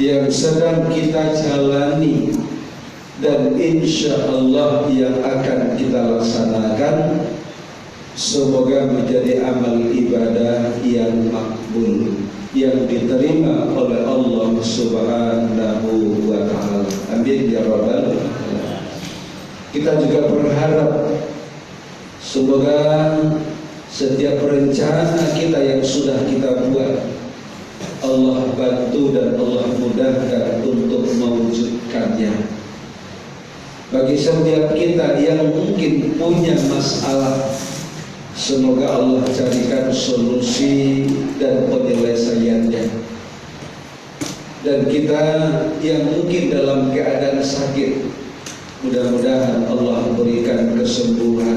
yang sedang kita jalani dan insya Allah yang akan kita laksanakan, semoga menjadi amal ibadah yang makbul, yang diterima oleh Allah Subhanahu wa ta'ala. Amin ya rabbal alamin. Kita juga berharap semoga setiap rencana kita yang sudah kita buat Allah bantu dan Allah mudahkan untuk mewujudkannya. Bagi setiap kita yang mungkin punya masalah, semoga Allah carikan solusi dan penyelesaiannya. Dan kita yang mungkin dalam keadaan sakit, mudah-mudahan Allah berikan kesembuhan.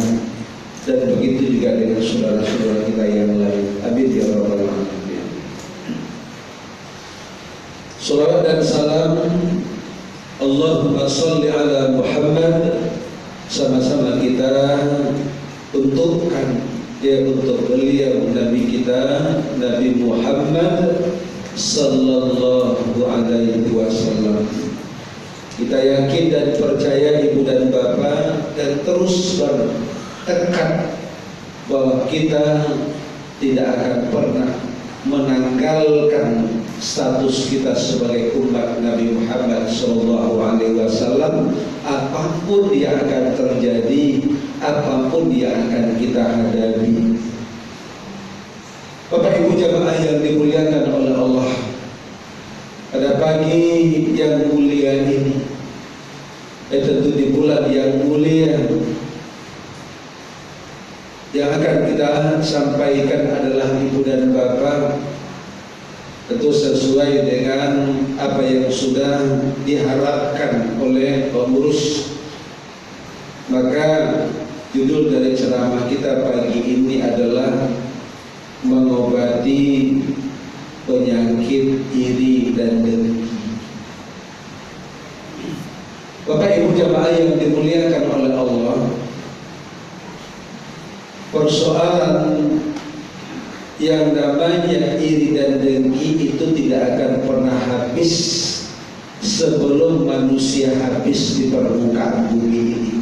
Dan begitu juga dengan saudara-saudara kita yang lain. Amin ya rabbal alamin. Salawat dan salam Allahumma salli ala Muhammad, sama-sama kita untukkan untuk beliau Nabi kita Nabi Muhammad sallallahu alaihi wasallam. Kita yakin dan percaya ibu dan bapak, dan terus bertekad bahwa kita tidak akan pernah menanggalkan status kita sebagai umat Nabi Muhammad sallallahu alaihi wasallam, apapun yang akan terjadi, apapun yang akan kita hadapi. Bapak Ibu jamaah yang dimuliakan oleh Allah, pada pagi yang mulia ini, tentu di bulan yang mulia, yang akan kita sampaikan adalah ibu dan bapak, tentu sesuai dengan apa yang sudah diharapkan oleh pengurus. Maka judul dari ceramah kita pagi ini adalah mengobati penyakit iri dan dengki. Bapak Ibu jamaah yang dimuliakan oleh Allah, persoalan yang namanya iri dan dengki itu tidak akan pernah habis sebelum manusia habis di permukaan bumi ini.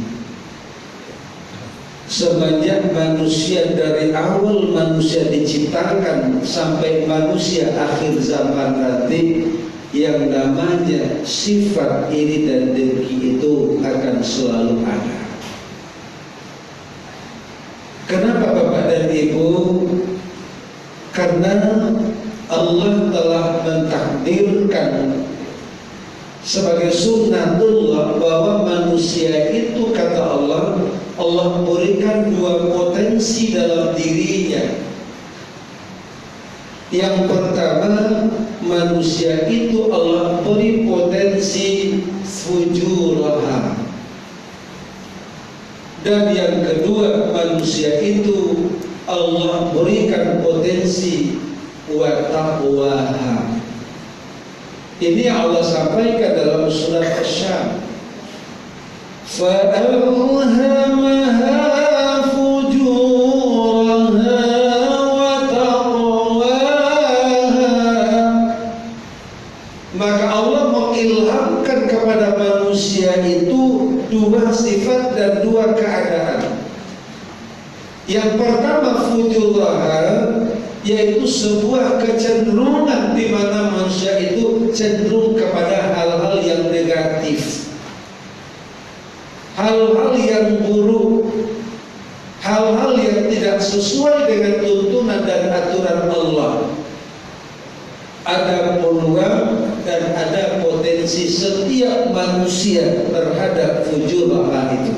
Semenjak manusia dari awal manusia diciptakan sampai manusia akhir zaman nanti, yang namanya sifat iri dan dengki itu akan selalu ada. Kenapa Bapak dan Ibu? Karena Allah telah mentakdirkan sebagai sunnatullah bahwa manusia itu, kata Allah, Allah berikan dua potensi dalam dirinya. Yang pertama, manusia itu Allah beri potensi fujuraha. Dan yang kedua, manusia itu Allah berikan potensi wa taqwaha. Ini yang Allah sampaikan dalam surat Asy-Syams. فَأَلْهَمَهَا فُجُورَهَا وَتَقْوَاهَا. Maka Allah mengilhamkan kepada manusia itu dua sifat dan dua keadaan. Yang pertama fujuraha, yaitu sebuah kecenderungan di mana manusia itu cenderung kepada hal-hal yang negatif, hal-hal yang buruk, hal-hal yang tidak sesuai dengan tuntunan dan aturan Allah. Ada peluang dan ada potensi setiap manusia terhadap fujuraha itu.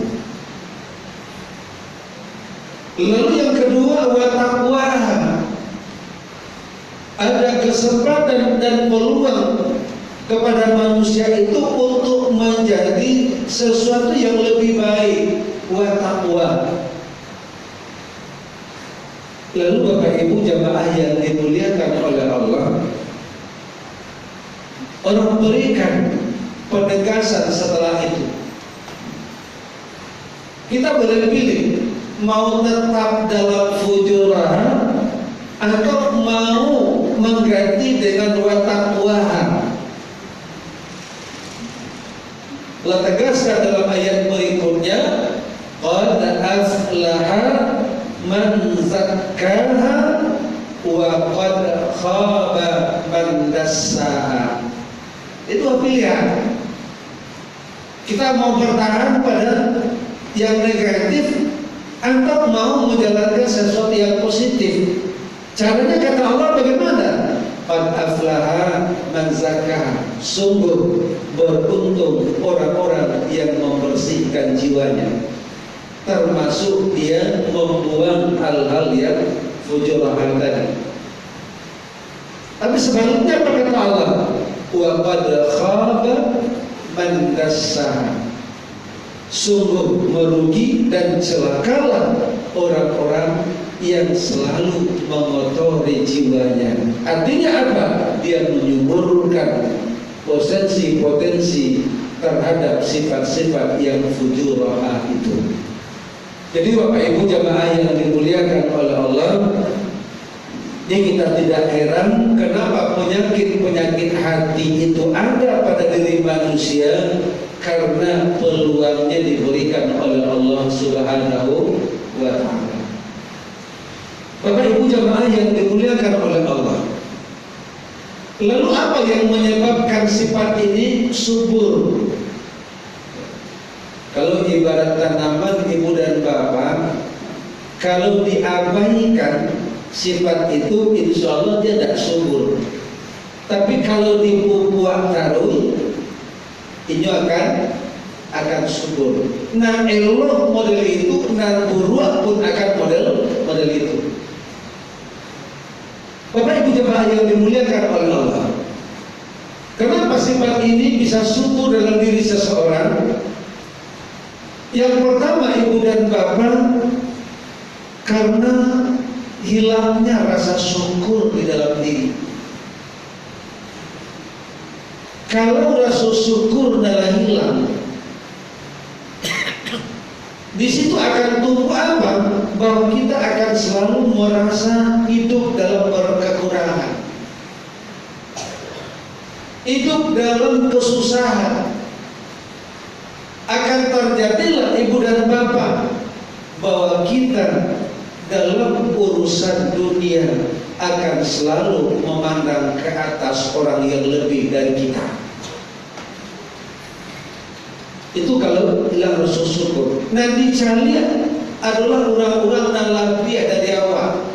Lalu yang kedua, wa taqwaha, ada kesempatan dan peluang kepada manusia itu untuk menjadi sesuatu yang lebih baik, wa taqwa. Lalu Bapak Ibu jamaah yang dimuliakan oleh Allah, Allah berikan penegasan setelah itu. Kita boleh pilih mau tetap dalam fujuraha atau mau mengganti dengan wa taqwaha. Allah tegaskan dalam ayat berikutnya, qad aflaha man zakkaha wa qad khaba man dassaha. Itu pilihan. Kita mau bertahan pada yang negatif atau mau menjalankan sesuatu yang positif. Caranya kata Allah bagaimana? Qad aflaha man zakkaha. Sungguh beruntung orang-orang yang membersihkan jiwanya, termasuk dia membuang hal-hal yang fujurahan tadi. Tapi sebaliknya apa kata Allah? Wa qad khaba man dassaha. Sungguh merugi dan celakalah orang-orang yang selalu mengotori jiwanya. Artinya apa? Dia menyuburkan potensi-potensi terhadap sifat-sifat yang fujurah itu. Jadi Bapak Ibu jamaah yang dimuliakan oleh Allah, ini kita tidak heran kenapa penyakit-penyakit hati itu ada pada diri manusia, karena peluangnya diberikan oleh Allah Subhanahu wa ta'ala. Bapak Ibu jamaah yang dimuliakan oleh Allah, lalu apa yang menyebabkan sifat ini subur? Kalau ibarat tanaman ibu dan bapak, kalau diabaikan sifat itu, insya Allah dia tidak subur. Tapi kalau dipupuk taruh, ini akan subur. Nah, elok model itu, nah buruk pun akan model itu. Bapak Ibu jemaah yang dimuliakan oleh Allah, kenapa sifat ini bisa subur dalam diri seseorang? Yang pertama ibu dan bapak, karena hilangnya rasa syukur di dalam diri. Kalau rasa syukur telah hilang, di situ akan tumbuh apa? Bahwa kita akan selalu merasa hidup dalam kekurangan, hidup dalam kesusahan. Akan terjadilah ibu dan bapak bahwa kita dalam urusan dunia akan selalu memandang ke atas orang yang lebih dari kita. Itu kalau hilang rasa syukur. Nanti kalian adalah orang-orang yang lebih dari awal.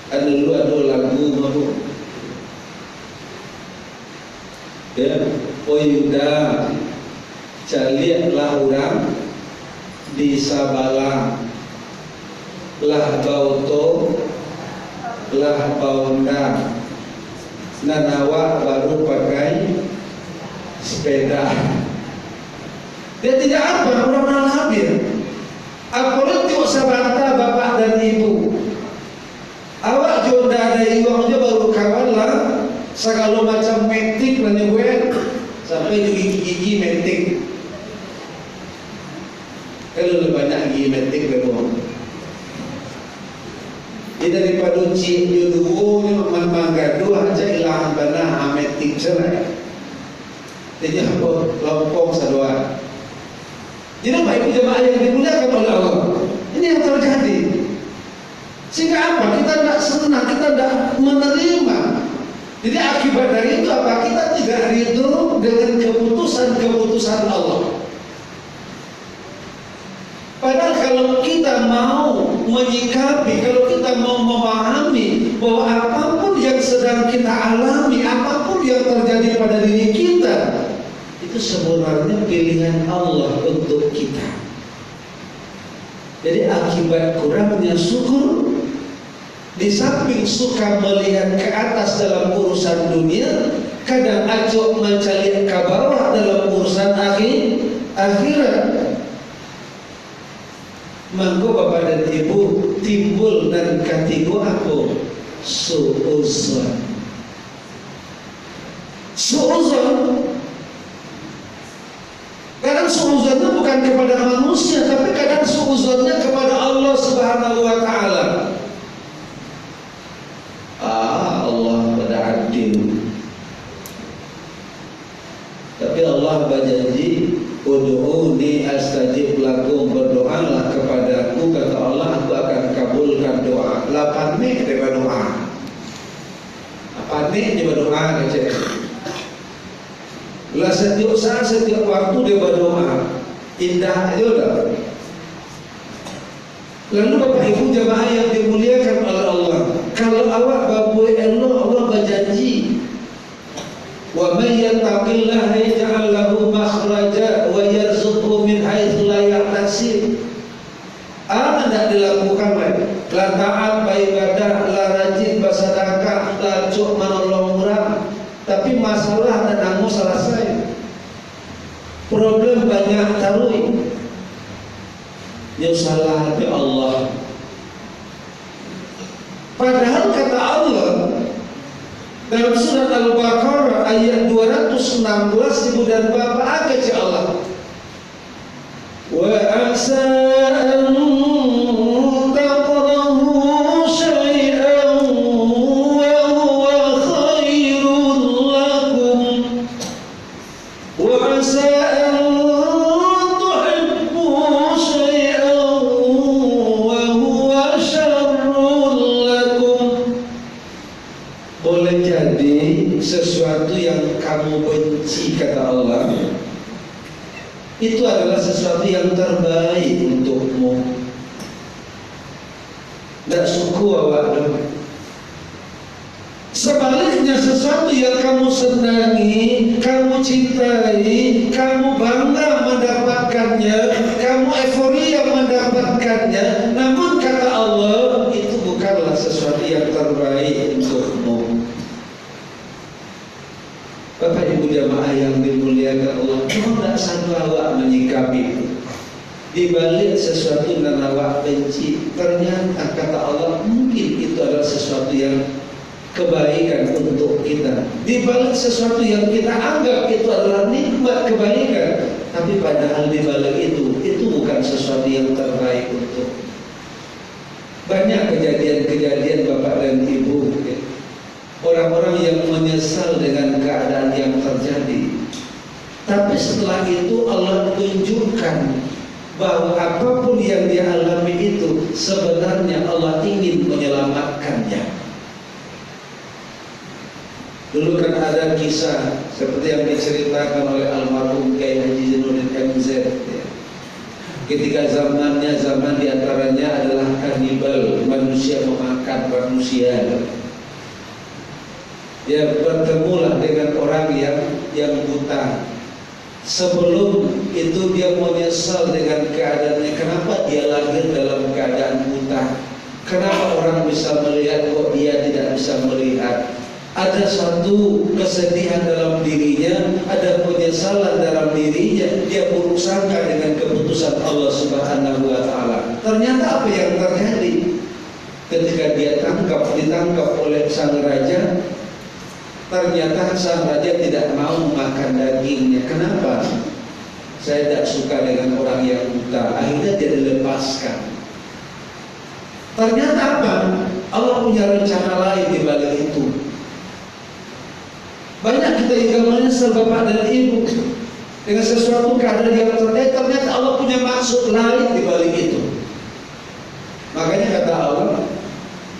Ada lagu baru. Ya, Oyuda, caliatlah orang di Sabala, lah bauto, lah baunda, nanawa baru pakai sepeda. Dia tidak apa, orang hadir. Apalagi usah bantah bapak dan ibu. Awak jodoh dari iwangnya baru kawan lah. Segala macam metik dan gue sampai gigi metik. Kalau lebih banyak gigi metik memang. Jadi daripada cik jodoh ni manggadu aja ilahan bana metik cerai. Jadi apa lompong sadua. Jadi Bapak Ibu jemaah yang dimuliakan oleh Allah, ini yang terjadi. Sehingga apa? Kita tidak senang, kita tidak menerima. Jadi akibat dari itu apa? Kita tidak ridho dengan keputusan-keputusan Allah. Padahal kalau kita mau menyikapi, kalau kita mau memahami bahwa apapun yang sedang kita alami, apapun yang terjadi pada diri kita, itu sebenarnya pilihan Allah untuk kita. Jadi akibat kurangnya syukur, di samping suka melihat ke atas dalam urusan dunia, kadang acok mencari ke bawah dalam urusan akhirat. Maka bapak dan ibu timbul dan kategori apa? Su'uzon. Kadang su'uzonnya bukan kepada manusia, tapi kadang su'uzonnya kepada Allah Subhanahu wa ta'ala. Allah pada adil. Tapi Allah berjanji, ud'uni astajib lakum, berdoalah kepadaku, kata Allah, aku akan kabulkan doa. Lapan nih dia berdoa. Apa nih dia berdoa aja. Lah setiap saat, setiap waktu dia berdoa. Indah aja udah. Lalu Bapak Ibu jamaah yang dimuliakan oleh Allah, kalau awak babui Allah berjanji, wa may yattaqillaha yaj'al lahu makhraja wa yarzuqhu min haitsu la yahtasib. Tidak dilakukan lagi. La taat, beribadah, la rajin, bersedekah, la cuk menolong orang, tapi masalah dan kamu selesai. Problem banyak tarui. Yang salah hati Allah. Padahal kata Allah dalam surat Al-Baqarah ayat 216 ibu dan bapak aja Allah. Wa asa an takrahu syai'an wa huwa khairun lakum wa asa an tuhibbu syai'an wa huwa syarrun lakum. Boleh jadi sesuatu yang kamu benci, kata Allah, itu adalah sesuatu yang terbaik untukmu. Tak suku awak dong. Sebaliknya sesuatu yang kamu senangi, kamu cintai, kamu bangga mendapatkannya, kamu euforia mendapatkannya, namun kata Allah itu bukanlah sesuatu yang terbaik untukmu. Bapak Ibu jamaah yang dimuliakan Allah, cuma tak satu awak menyikapi di balik sesuatu yang awak benci, ternyata kata Allah mungkin itu adalah sesuatu yang kebaikan untuk kita. Di balik sesuatu yang kita anggap itu adalah nikmat kebaikan, tapi padahal di balik itu bukan sesuatu yang terbaik untuk. Banyak kejadian-kejadian Bapak dan Ibu, orang-orang yang menyesal dengan keadaan yang terjadi, tapi setelah itu Allah tunjukkan bahwa apapun yang dia alami itu sebenarnya Allah ingin menyelamatkannya. Dulu kan ada kisah seperti yang diceritakan oleh almarhum Kiai Haji Zainuddin MZ, ya. Ketika zamannya, zaman diantaranya adalah kanibal, manusia memakan manusia. Dia bertemulah dengan orang yang buta. Sebelum itu dia menyesal dengan keadaannya. Kenapa dia lahir dalam keadaan buta? Kenapa orang bisa melihat kok dia tidak bisa melihat? Ada satu kesedihan dalam dirinya, ada penyesalan dalam dirinya. Dia buruk sangka dengan keputusan Allah Subhanahu wa Ta'ala. Ternyata apa yang terjadi ketika dia ditangkap oleh sang raja? Ternyata sang raja tidak mau makan dagingnya. Kenapa? Saya tidak suka dengan orang yang buta. Akhirnya dia dilepaskan. Ternyata apa? Allah punya rencana lain di balik itu. Banyak kita yang menyesal Bapak dan Ibu dengan sesuatu keadaan yang terjadi. Ternyata Allah punya maksud lain di balik itu. Makanya kata Allah,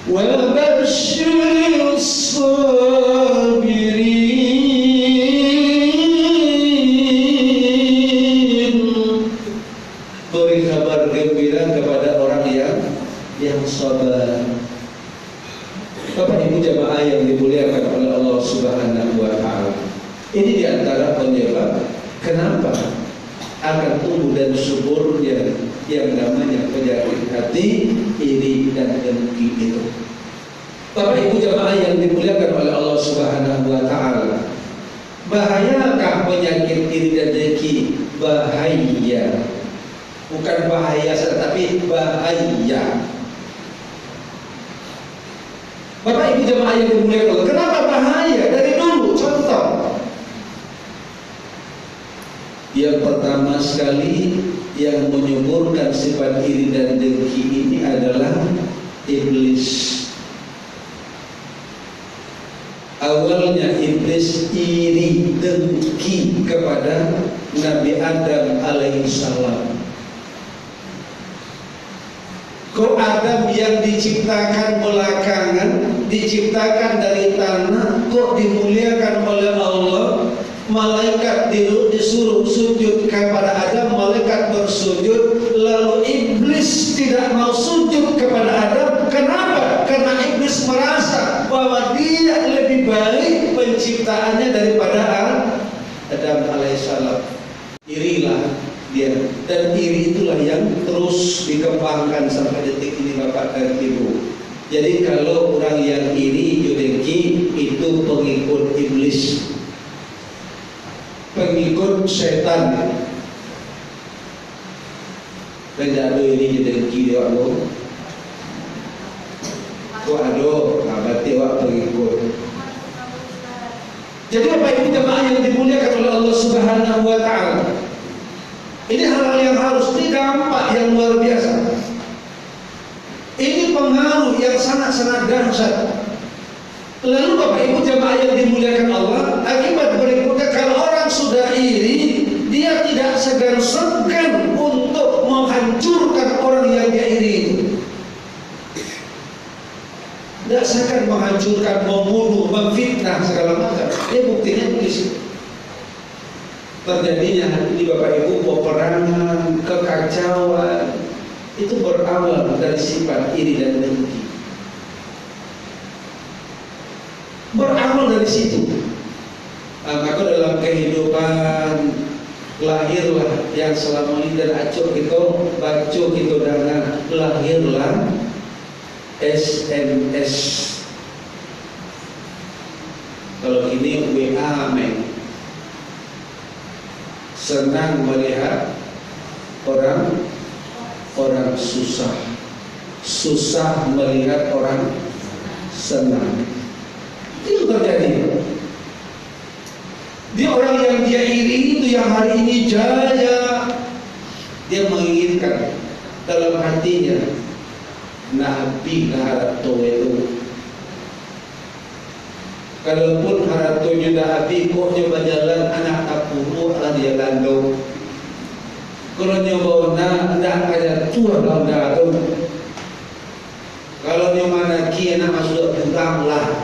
وَبَشِّرِ الصَّابِرِينَ. Beri kabar gembira kepada orang yang sabar. Bapak Ibu jamaah yang dimuliakan oleh Allah Subhanahu wa Ta'ala, ini diantara penyebab kenapa akan tumbuh dan suburnya yang namanya penyakit hati, iri dan dengki itu. Bapak Ibu jamaah yang dimuliakan oleh Allah Subhanahu wa Ta'ala, bahayakah penyakit iri dan dengki? Bahaya. Bukan bahaya, tetapi bahaya. Bapak Ibu jemaah yang dimuliakan Allah, kenapa bahaya? Dari dulu contoh. Yang pertama sekali yang menyuburkan sifat iri dan dengki ini adalah iblis. Awalnya iblis iri dengki kepada Nabi Adam alaihissalam. Kok Adam yang diciptakan belakangan, diciptakan dari tanah, kok dimuliakan oleh Allah? Malaikat disuruh sujud kepada Adam, malaikat bersujud, lalu iblis tidak mau sujud kepada Adam. Kenapa? Karena iblis merasa bahwa dia lebih baik penciptaannya daripada Adam alaihissalam. Irilah dia, dan iri itulah yang terus dikembangkan sampai detik ini Bapak dan Ibu. Jadi kalau orang yang iri, dengki, itu pengikut iblis, pengikut setan. Benda ini dengki dia aku. Kok ado, berarti wak pengikut. Jadi apa itu jemaah yang dimuliakan oleh Allah Subhanahu wa taala? Ini hal-hal yang harus dampak yang luar biasa. Ini pengaruh yang sangat-sangat dahsyat. Lalu Bapak Ibu jemaah yang dimuliakan Allah, akibat berikutnya kalau orang sudah iri, dia tidak segan-segan untuk menghancurkan orang yang dia iri itu. Tidak segan menghancurkan, membunuh, memfitnah segala macam. Ini buktinya di situ. Terjadinya ini Bapak Ibu peperangan, kekacauan itu berawal dari sifat iri dan dengki. Berawal dari situ. Maka dalam kehidupan lahirlah yang selama ini dan acuh kita baca kita dengan lahirlah SMS. Kalau ini WA men. Senang melihat orang susah, susah melihat orang senang. Itu terjadi. Dia orang yang dia iri itu yang hari ini jaya, dia menginginkan dalam hatinya Nabi harto itu. Kalaupun haratonya Nabi kok nyoba jalan anak apuru lah dia landau. Kalau nyoba nak kaya tua dalam dadu. Kalau nyoba naki anak masuk kurang lah.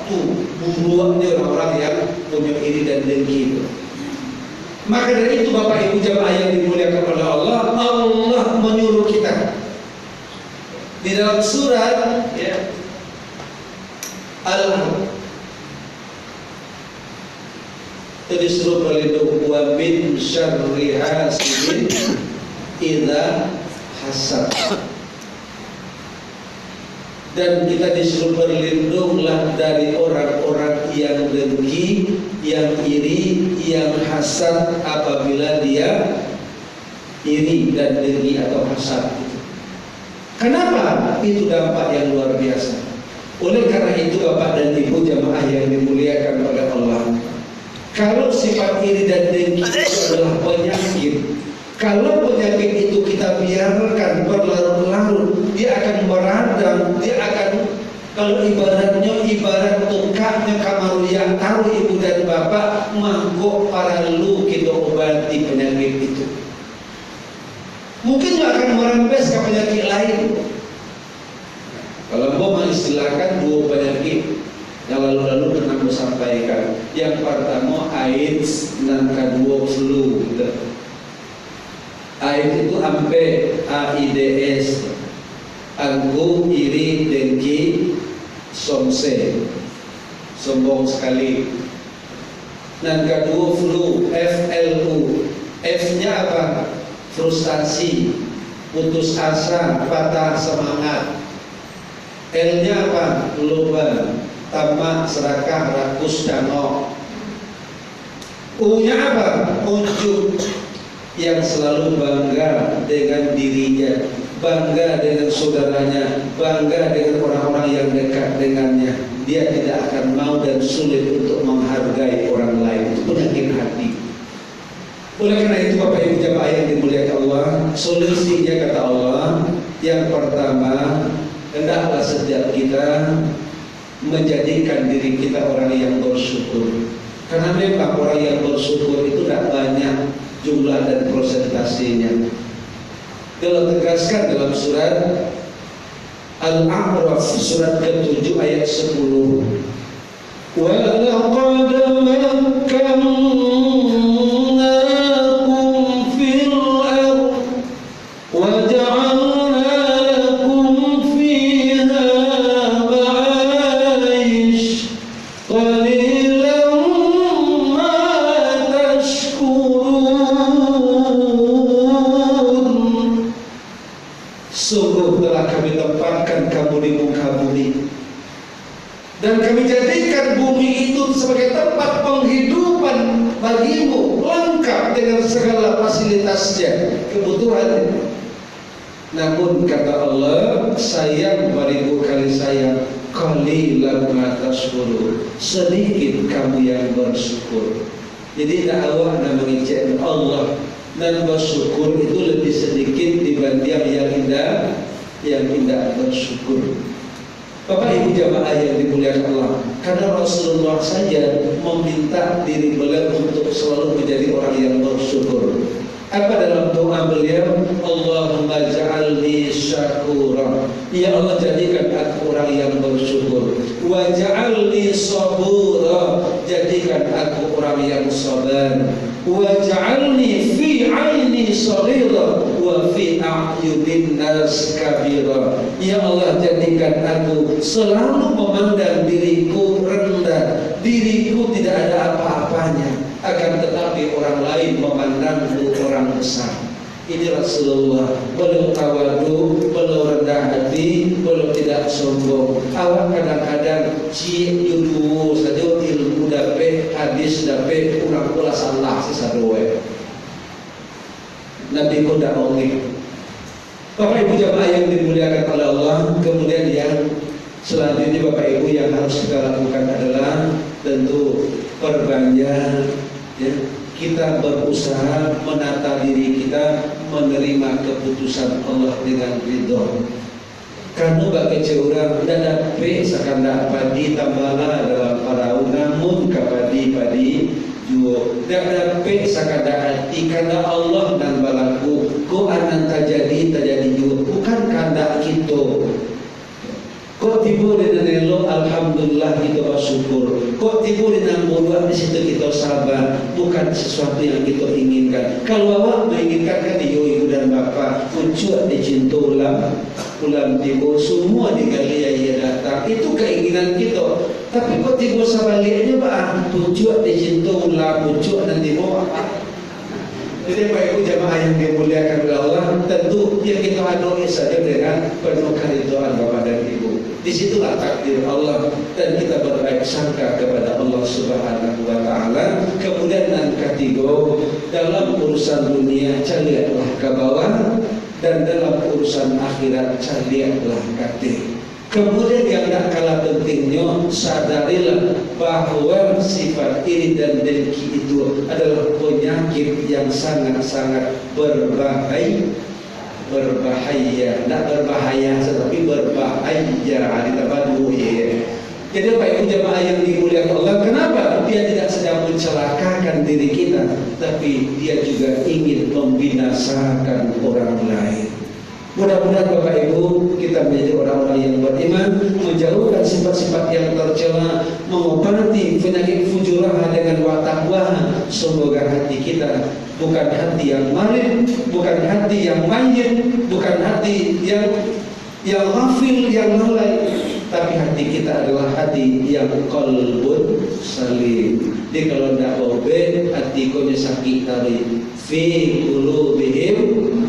Itu buruannya orang-orang yang punya iri dan dengki itu. Maka dari itu Bapak Ibu jemaah yang dimuliakan oleh Allah, Allah menyuruh kita di dalam surat ya, Al-Haq itu disuruh berlindung wa min syarri hasidin idza hasad, dan kita disuruh berlindunglah dari orang-orang yang dengki, yang iri, yang hasad apabila dia iri dan dengki atau hasad itu. Kenapa? Itu dampak yang luar biasa. Oleh karena itu Bapak dan Ibu jemaah yang dimuliakan oleh Allah, kalau sifat iri dan dengki itu adalah penyakit, kalau penyakit itu kita biarkan berlarut-larut, dia akan meradang, dia akan, kalau ibarat tukaknya kamar yang taruh ibu dan bapak, mangkok para lu kita obati penyakit itu. Mungkin akan merembes ke penyakit lain. Kalau mau mengistilahkan dua penyakit yang lalu-lalu pernah saya sampaikan. Yang pertama AIDS, dan kedua flu. AIDS itu sampai AIDS, anggu, iri, dengki, somse, sombong sekali. Dan kedua flu, FLU. F-nya apa? Frustasi, putus asa, patah semangat. L-nya apa? Lupa, tamak, serakah, rakus, dano. U-nya apa? Unjuk, yang selalu bangga dengan dirinya, bangga dengan saudaranya, bangga dengan orang-orang yang dekat dengannya. Dia tidak akan mau dan sulit untuk menghargai orang lain. Itu penyakit hati. Oleh karena itu Bapak Ibu jemaah yang dimuliakan Allah, solusinya kata Allah, yang pertama, hendaklah setiap kita menjadikan diri kita orang yang bersyukur. Karena memang orang yang bersyukur itu tidak banyak jumlah dan persentasenya. Kalau tegaskan dalam surat Al-A'raf surat ke-7 ayat 10. Wa laqad makkannakum fil ardh wa ja'alna lakum fiha ma'ish qalilan ma tashkurun. Sungguh telah kami tempatkan kamu di muka bumi dan kami jadikan bumi itu sebagai tempat penghidupan bagimu, lengkap dengan segala fasilitasnya, kebutuhan. Namun kata Allah, sayang beribu kali sayang, qalilan ma tashkurun, sedikit kamu yang bersyukur. Jadi dakwah dan mengejek Allah dan bersyukur itu lebih sedikit dibanding yang tidak bersyukur. Bapak Ibu jamaah yang dimuliakan Allah, karena Rasulullah saja meminta diri beliau untuk selalu menjadi orang yang bersyukur. Apa dalam doa beliau? Allahumma ja'alni syakura, ya Allah jadikan aku orang yang bersyukur. Wa ja'alni sabura, jadikan aku orang yang sabar. Wa ja'alni fi 'aini saghira wa fi a'yunin nas kabira, ya Allah jadikan aku selalu memandang diriku rendah, diriku tidak ada apa-apanya, akan tetapi orang lain memandangku orang besar. Ini Rasulullah, beliau tawadu, beliau rendah hati, beliau tidak sombong. Awak kadang-kadang cik dulu saja ilmu dapat, hadis dapat, kurang pula salah sesadoe. Nabi pun tidak omik. Bapak Ibu jamaah yang dimuliakan oleh Allah, kemudian yang selanjutnya Bapak Ibu yang harus kita lakukan adalah tentu perbanyak, ya. Kita berusaha menata diri kita menerima keputusan Allah dengan ridho. Karena bagi orang tidak dapat sekanda padi tambala dalam parau, namun kapadi juo tidak dapat sekanda hati karena Allah dan balaku ko anan terjadi juo bukan kanda kita. Kok tiba dengan elok, alhamdulillah kita bersyukur. Kok tiba dengan bodoh, di situ kita sabar. Bukan sesuatu yang kita inginkan. Kalau awak menginginkan kan ibu dan bapa, puncuk dicinta ulam tiba, semua digali ia datang. Itu keinginan kita. Tapi kok tiba sebaliknya pak, puncuk dicinta ulam, puncuk nanti bawa. Jadi Bapak Ibu jamaah yang dimuliakan oleh Allah, tentu yang kita adoi saja dengan penuh keridhaan Bapak dan Ibu. Disitulah takdir Allah dan kita berbaik sangka kepada Allah Subhanahu wa Ta'ala. Kemudian yang ketiga, dalam urusan dunia caliatlah ke bawah, dan dalam urusan akhirat caliatlah ke atas. Kemudian yang tak kalah pentingnya, sadarilah bahwa sifat iri dan dengki itu adalah penyakit yang sangat-sangat berbahaya, tidak berbahaya tetapi berbahaya. Jadi Bapak Ibu jemaah yang dimuliakan Allah, kenapa dia tidak sedang mencelakakan diri kita, tapi dia juga ingin membinasakan orang lain. Mudah-mudahan Bapak Ibu kita menjadi orang-orang yang beriman, menjauhkan sifat-sifat yang tercela, mengobati penyakit fujurah dengan watakwa. Semoga hati kita bukan hati yang marid, bukan hati yang mayit, bukan hati yang ghafil, yang lalai, tapi hati kita adalah hati yang qalbun salim. Dia kalau tidak obe, hati konya sakit tadi. Fi qulubihim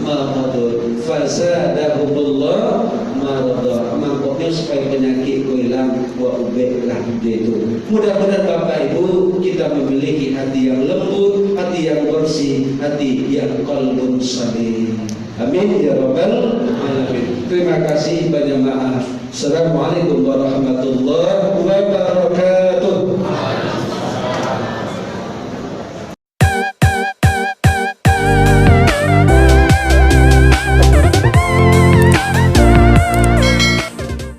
maradun fazadahumullah marada. Mangkoknya supaya penyakit ku hilang, wa ubeklah itu. Mudah-mudahan Bapak Ibu kita memiliki hati yang lembut, hati yang bersih, hati yang qalbun salim. Amin ya rabbal alamin. Terima kasih banyak maaf. Assalamualaikum warahmatullahi wabarakatuh.